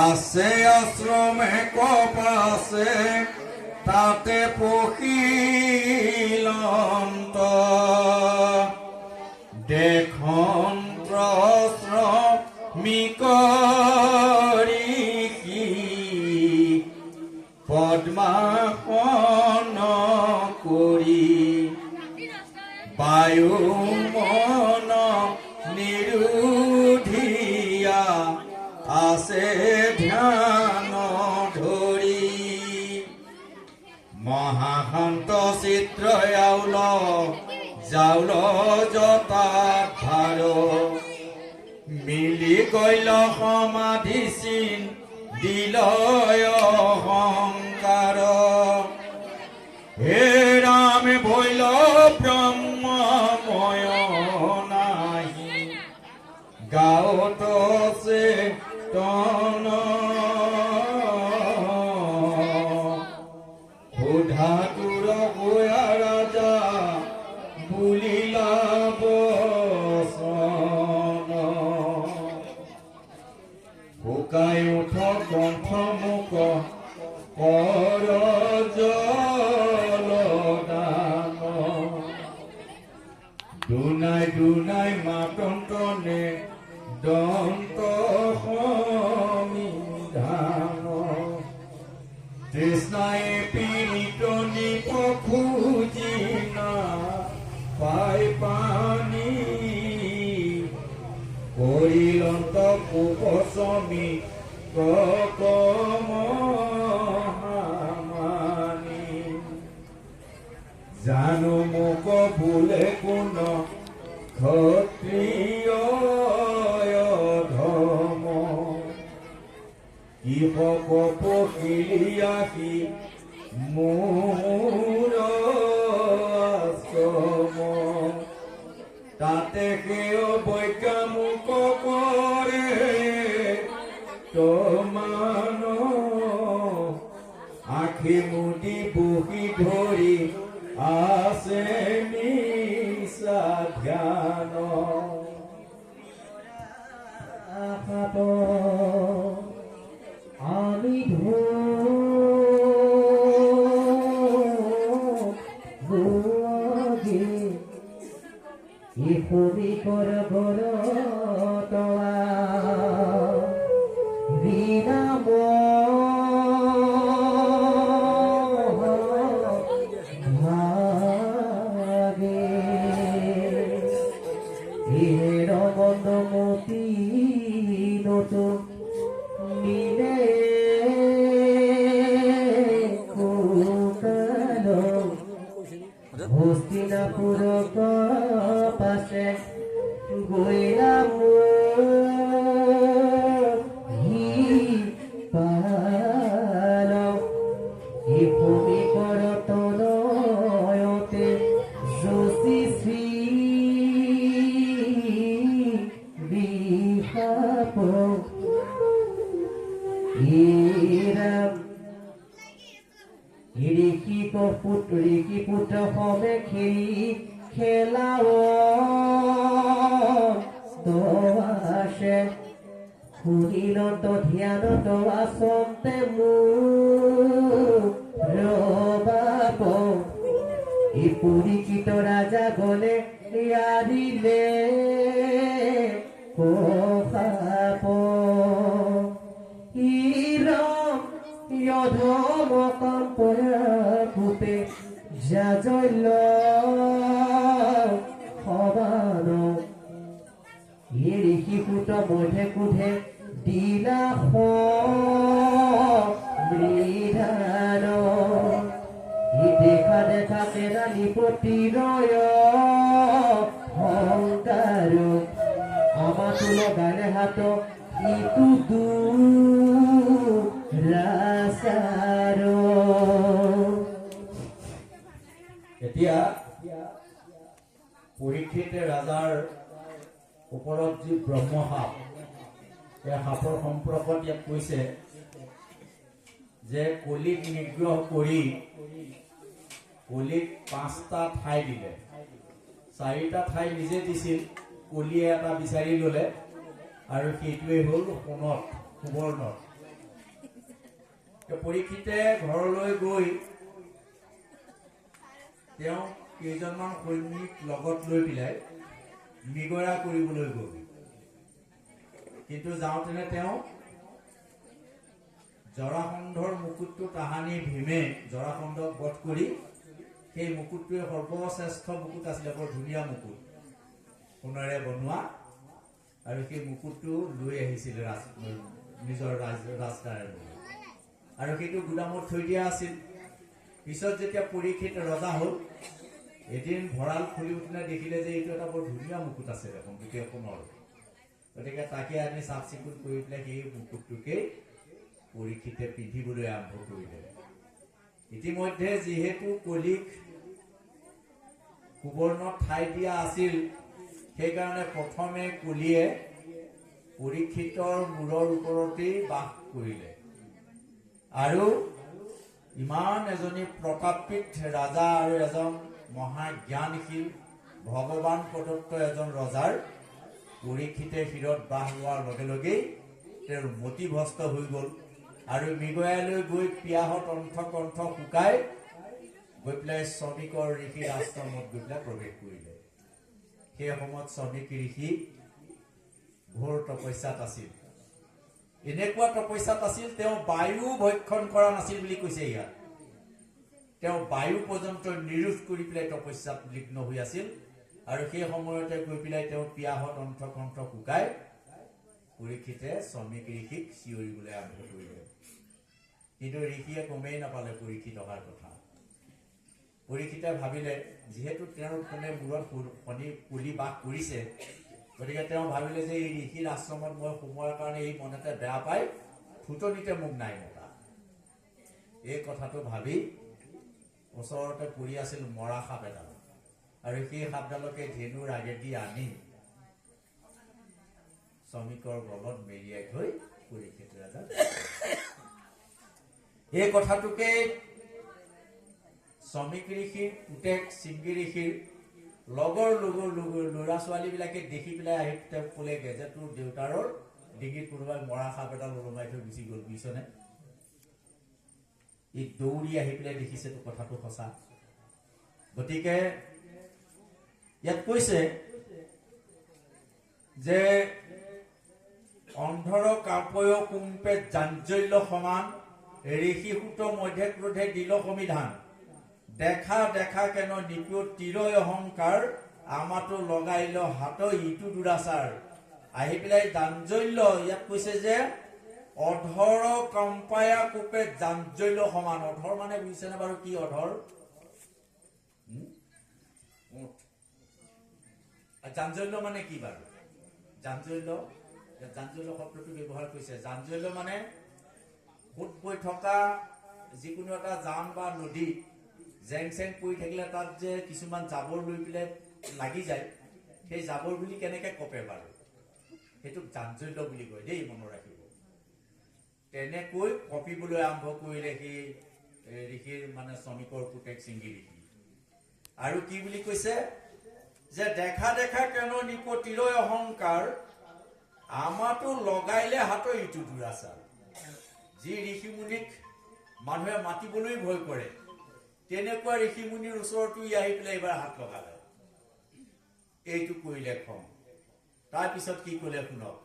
আছে আশ্ৰমে কপাছে তাতে পখিলন্ত দেখন শ্ৰমিকী পদ্মাসন কৰি বায়ু মন নিৰুধিয়া আছে ধ্যান ধৰি মহাসন্ত চিত্ৰ যাউল জতা ভাৰ মিলি গইল সমাধি চিন দিলয় অহংকাৰ হে ৰাম ভৈল ব্ৰহ্মময় নাহি গাঁৱত আছে তন সোধা তোৰ গয়া ৰাজা বুলিলা বচন শুকাই উঠ কণ্ঠ মুখ কৰ জলদান দুনাই দুনাই মাতন্তনে দন্ত সমিধান তৃষ্ণাই পীড়িত নিপখুজি না পাই পানী কৰিলন্ত কুপচমি ককমহামানী জানো মোক বোলে কোন ক্ষত্ৰিয় ধৰ্ম কিহক পখিলিয়াসি মোৰ আশ্ৰম তাতে সেয় বৈজ্ঞামুক কৰে তমান আখি মুদি বহি ধৰি আছে নিশা ধ্যান আমি ইহুদি কর ঘর তোয়া বিনাম ভাগে এর বন্ধমতি নতুন মিলে হস্তিনাপুর পাশে গইলাম পাল এই ভূমি করতনয়তে যোশী শ্রী বিহাপ ঋষি পুত্ৰ সবে খেলি খেলাও আছে শুনিলত ধ্যানত আচন্তে মোৰ ৰবাব এই পৰিচিত ৰাজা গলে ইয়াৰিলে কখাপ ধম কম্পে যাজল সমান ঋষি পুত মধে কোধে দিলা মৃধান দেখা দেখা তেরা নিপতি রয় হংকার আমার তুলো গালে হাত ইটু ৰাসাৰো এতিয়া পৰীক্ষিতে ৰাজাৰ ওপৰত যি ব্ৰহ্মসাপ এই সাপৰ সম্পৰ্কত ইয়াত কৈছে যে কলিক নিগ্ৰহ কৰি কলিক 5টা ঠাই দিলে 4টা ঠাই নিজে দিছিল কলিয়ে এটা বিচাৰি ল'লে আৰু সেইটোৱেই হ'ল সোণত সুবৰ্ণত। পৰীক্ষিতে ঘৰলৈ গৈ তেওঁ কেইজনমান সৈনিক লগত লৈ পেলাই মৃগয়া কৰিবলৈ গ'ল। কিন্তু যাওঁতেনে তেওঁ জৰাসন্ধৰ মুকুটটো তাহানি ভীমে জৰাসন্ধক বধ কৰি সেই মুকুটটোৱে সৰ্বশ্ৰেষ্ঠ মুকুট আছিলে, বৰ ধুনীয়া মুকুট, সোণেৰে বনোৱা, আৰু সেই মুকুটটো লৈ আহিছিলে নিজৰ ৰাজকাৰণে, আৰু সেইটো গুদামত থৈ দিয়া আছিল। পিছত যেতিয়া পৰীক্ষিত ৰজা হ'ল, এদিন ভঁৰাল খুলি উঠিলে দেখিলে যে এইটো এটা বৰ ধুনীয়া মুকুট আছে দেখোন গোটেই সোণৰ। গতিকে তাকে আনি চাফ চিকুণ কৰি পেলাই সেই মুকুটটোকেই পৰীক্ষিতে পিন্ধিবলৈ আৰম্ভ কৰিলে। ইতিমধ্যে যিহেতু কলিক সুবৰ্ণত ঠাই দিয়া আছিল, সেইকাৰণে প্ৰথমে কলিয়ে পৰীক্ষিতৰ মূৰৰ ওপৰতেই বাস কৰিলে। আৰু ইমান এজনী প্ৰতাপিত ৰাজা আৰু এজন মহাজ্ঞানশীল ভগৱান প্ৰদত্ত এজন ৰজাৰ পৰীক্ষিতে শিৰত বাস লোৱাৰ লগে লগেই তেওঁৰ মতিভ্ৰষ্ট হৈ গ'ল আৰু মৃগয়ালৈ গৈ পিয়াহত কণ্ঠ শুকাই গৈ পেলাই শ্ৰমিকৰ ঋষিৰ আশ্ৰমত গৈ পেলাই প্ৰৱেশ কৰিলে। সেই সময়ত শ্ৰমিক ঋষি ঘোৰ তপস্যাত আছিল। এনেকুৱা তপস্যাত আছিল, তেওঁ বায়ু ভক্ষণ কৰা নাছিল বুলি কৈছে ইয়াত। তেওঁ বায়ু পৰ্যন্ত নিৰোধ কৰি পেলাই তপস্যাত লিগ্ন হৈ আছিল। আৰু সেই সময়তে গৈ পেলাই তেওঁ পিয়াহত কণ্ঠ শুকাই পৰীক্ষিতে শ্ৰমিক ঋষিক চিঞৰিবলৈ আৰম্ভ কৰিলে। কিন্তু ঋষিয়ে গমেই নাপালে পৰীক্ষিত অহাৰ কথা। পৰীক্ষিতে ভাবিলে, যিহেতু তেওঁৰ কোনে মূৰত শনি পুলি বাস কৰিছে, গতিকে তেওঁ ভাবিলে যে এই ঋষিৰ আশ্ৰমত মই সোমোৱাৰ কাৰণে এই মনতে বেয়া পাই ফুটনিতে মোক নাই মতা। এই কথাটো ভাবি ওচৰতে পৰি আছিল মৰা সাপ এডাল, আৰু সেই সাপডালকে ধেনুৰ আগেদি আনি শ্ৰমিকৰ গলত মেৰিয়াই থৈ পৰীক্ষিত ৰাজা এই কথাটোকে শ্ৰমিক ঋষিৰ পুতেক শৃংগী ঋষিৰ লগৰ ল'ৰা ছোৱালীবিলাকে দেখি পেলাই আহি তেওঁক ক'লেগে যে তোৰ দেউতাৰৰ ডিঙিত কোনোবাই মৰা সাপ এডাল ওলমাই থৈ গুচি গ'ল, বুজিছনে? ই দৌৰি আহি পেলাই দেখিছে তো কথাটো সঁচা। গতিকে ইয়াত কৈছে যে অন্ধৰ কাপয় কুম্পে জাঞ্জল্য সমান ঋষি সুত মধ্যে ক্ৰোধে দিল সমিধান দেখা দেখা কেন নিপিয় তিৰয় অহংকাৰ আমাতো লগাইল হাত ইটো দুৰাচাৰ। আহি পেলাই জাঞ্জল্য ইয়াত কৈছে যে অধৰ কম্পায়া কোপে জাঞ্জল্য সমান। অধৰ মানে বুজিছেনে বাৰু কি অধৰ? জাঞ্জল্য মানে কি বাৰু? জাঞ্জল্য শব্দটো ব্যৱহাৰ কৰিছে। জাঞ্জল্য মানে সোঁত বৈ থকা যিকোনো এটা জান বা নদী জেং চেং পৰি থাকিলে তাত যে কিছুমান জাবৰ লৈ পেলাই লাগি যায়, সেই জাবৰ বুলি কেনেকে কপে বাৰু? সেইটোক জাঞ্জল্য বুলি কয় দেই, মনত ৰাখিব। তেনেকৈ কপিবলৈ আৰম্ভ কৰিলে সেই ঋষিৰ মানে শ্ৰমিকৰ পুতেক শৃংগী ঋষি। আৰু কি বুলি কৈছে যে দেখা দেখা কেন নিপ তিৰয় অহংকাৰ আমাতো লগাইলে হাতৰ ইটো দুৰাচাৰ। যি ঋষিমুনিক মানুহে মাতিবলৈ ভয় কৰে, তেনেকুৱা ঋষিমুনিৰ ওচৰতো আহি পেলাই এইবাৰ হাত লগালে। এইটো কৰিলে খং। তাৰপিছত কি ক'লে শুনক।